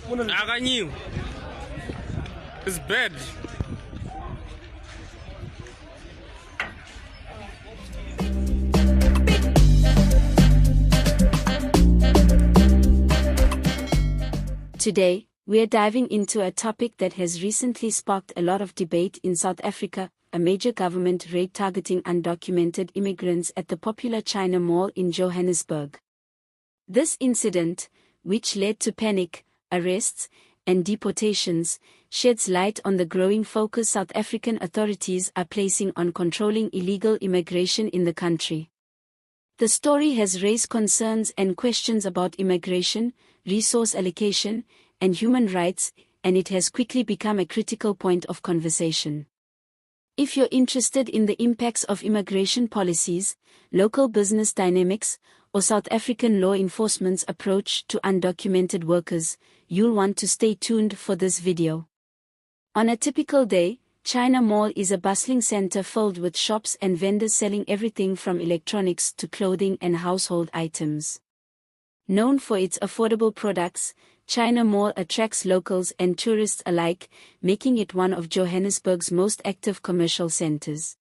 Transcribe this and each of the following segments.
Aganyu. It's bad. Today, we are diving into a topic that has recently sparked a lot of debate in South Africa, a major government raid targeting undocumented immigrants at the popular China Mall in Johannesburg. This incident, which led to panic, arrests, and deportations, sheds light on the growing focus South African authorities are placing on controlling illegal immigration in the country. The story has raised concerns and questions about immigration, resource allocation, and human rights, and it has quickly become a critical point of conversation. If you're interested in the impacts of immigration policies, local business dynamics, or South African law enforcement's approach to undocumented workers, you'll want to stay tuned for this video. On a typical day, China Mall is a bustling center filled with shops and vendors selling everything from electronics to clothing and household items. Known for its affordable products, China Mall attracts locals and tourists alike, making it one of Johannesburg's most active commercial centers.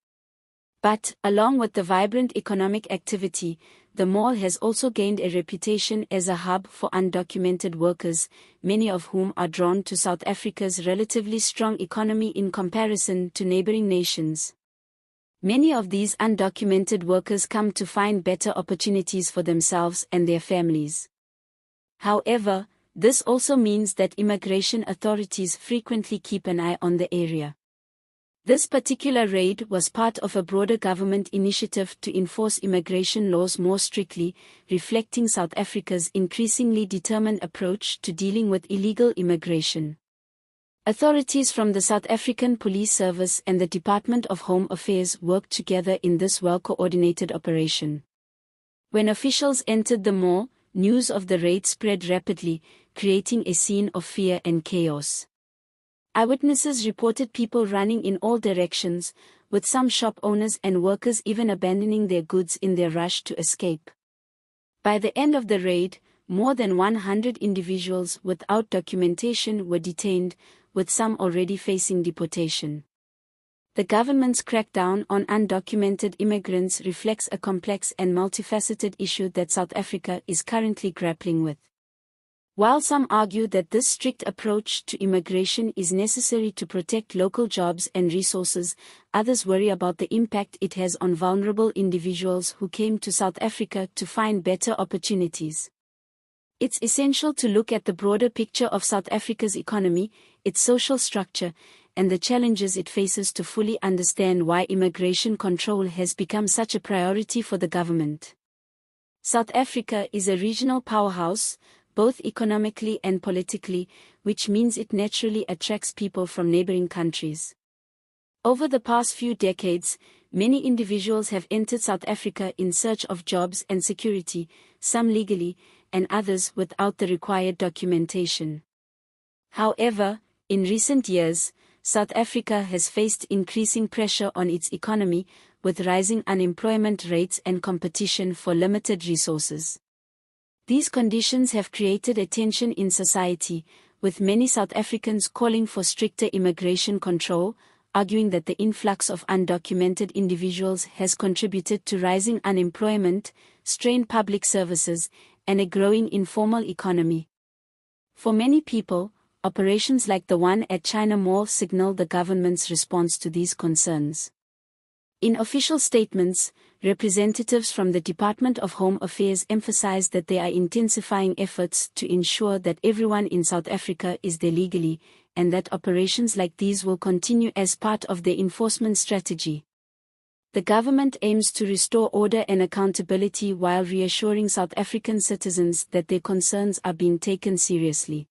But, along with the vibrant economic activity, the mall has also gained a reputation as a hub for undocumented workers, many of whom are drawn to South Africa's relatively strong economy in comparison to neighboring nations. Many of these undocumented workers come to find better opportunities for themselves and their families. However, this also means that immigration authorities frequently keep an eye on the area. This particular raid was part of a broader government initiative to enforce immigration laws more strictly, reflecting South Africa's increasingly determined approach to dealing with illegal immigration. Authorities from the South African Police Service and the Department of Home Affairs worked together in this well-coordinated operation. When officials entered the mall, news of the raid spread rapidly, creating a scene of fear and chaos. Eyewitnesses reported people running in all directions, with some shop owners and workers even abandoning their goods in their rush to escape. By the end of the raid, more than 100 individuals without documentation were detained, with some already facing deportation. The government's crackdown on undocumented immigrants reflects a complex and multifaceted issue that South Africa is currently grappling with. While some argue that this strict approach to immigration is necessary to protect local jobs and resources, others worry about the impact it has on vulnerable individuals who came to South Africa to find better opportunities. It's essential to look at the broader picture of South Africa's economy, its social structure, and the challenges it faces to fully understand why immigration control has become such a priority for the government. South Africa is a regional powerhouse, both economically and politically, which means it naturally attracts people from neighboring countries. Over the past few decades, many individuals have entered South Africa in search of jobs and security, some legally, and others without the required documentation. However, in recent years, South Africa has faced increasing pressure on its economy, with rising unemployment rates and competition for limited resources. These conditions have created a tension in society, with many South Africans calling for stricter immigration control, arguing that the influx of undocumented individuals has contributed to rising unemployment, strained public services, and a growing informal economy. For many people, operations like the one at China Mall signal the government's response to these concerns. In official statements, representatives from the Department of Home Affairs emphasized that they are intensifying efforts to ensure that everyone in South Africa is there legally, and that operations like these will continue as part of their enforcement strategy. The government aims to restore order and accountability while reassuring South African citizens that their concerns are being taken seriously.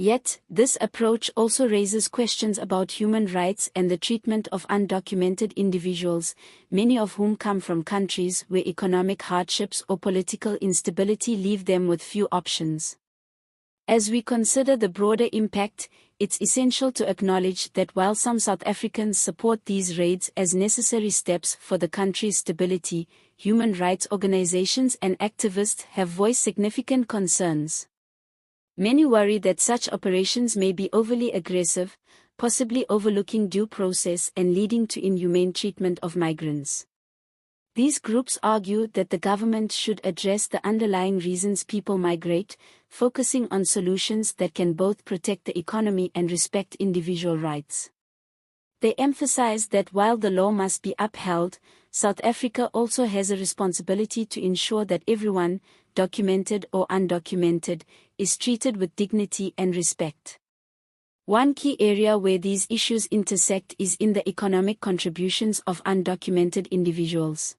Yet, this approach also raises questions about human rights and the treatment of undocumented individuals, many of whom come from countries where economic hardships or political instability leave them with few options. As we consider the broader impact, it's essential to acknowledge that while some South Africans support these raids as necessary steps for the country's stability, human rights organizations and activists have voiced significant concerns. Many worry that such operations may be overly aggressive, possibly overlooking due process and leading to inhumane treatment of migrants. These groups argue that the government should address the underlying reasons people migrate, focusing on solutions that can both protect the economy and respect individual rights. They emphasize that while the law must be upheld, South Africa also has a responsibility to ensure that everyone, documented or undocumented, is treated with dignity and respect. One key area where these issues intersect is in the economic contributions of undocumented individuals.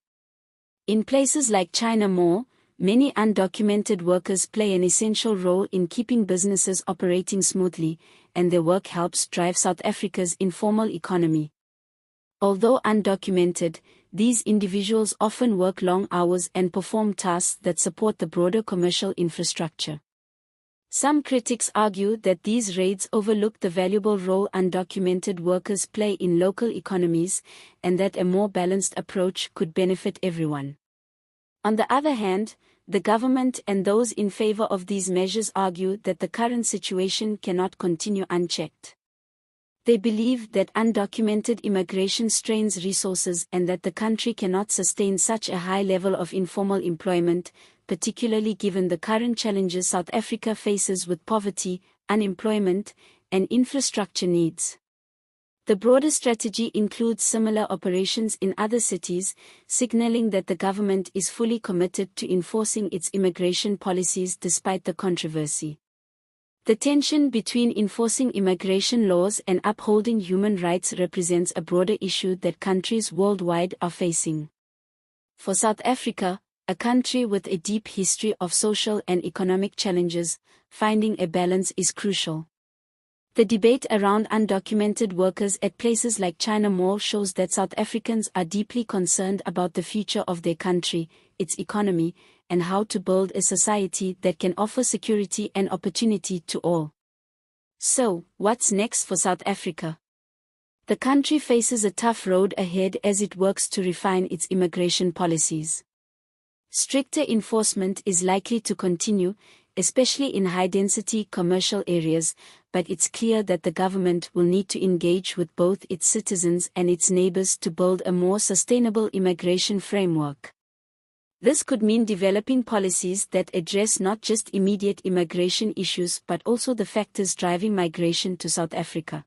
In places like China Mall, many undocumented workers play an essential role in keeping businesses operating smoothly, and their work helps drive South Africa's informal economy. Although undocumented, these individuals often work long hours and perform tasks that support the broader commercial infrastructure. Some critics argue that these raids overlook the valuable role undocumented workers play in local economies, and that a more balanced approach could benefit everyone. On the other hand, the government and those in favor of these measures argue that the current situation cannot continue unchecked. They believe that undocumented immigration strains resources and that the country cannot sustain such a high level of informal employment, particularly given the current challenges South Africa faces with poverty, unemployment, and infrastructure needs. The broader strategy includes similar operations in other cities, signaling that the government is fully committed to enforcing its immigration policies despite the controversy. The tension between enforcing immigration laws and upholding human rights represents a broader issue that countries worldwide are facing. For South Africa, a country with a deep history of social and economic challenges, finding a balance is crucial. The debate around undocumented workers at places like China Mall shows that South Africans are deeply concerned about the future of their country, its economy, and how to build a society that can offer security and opportunity to all. So, what's next for South Africa? The country faces a tough road ahead as it works to refine its immigration policies. Stricter enforcement is likely to continue, especially in high-density commercial areas, but it's clear that the government will need to engage with both its citizens and its neighbors to build a more sustainable immigration framework. This could mean developing policies that address not just immediate immigration issues but also the factors driving migration to South Africa.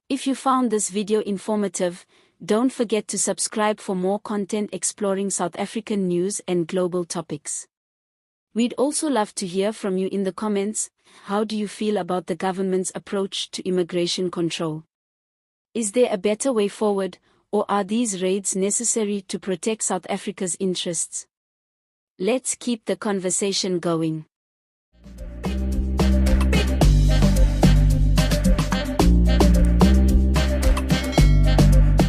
If you found this video informative, don't forget to subscribe for more content exploring South African news and global topics. We'd also love to hear from you in the comments. How do you feel about the government's approach to immigration control? Is there a better way forward, or are these raids necessary to protect South Africa's interests? Let's keep the conversation going.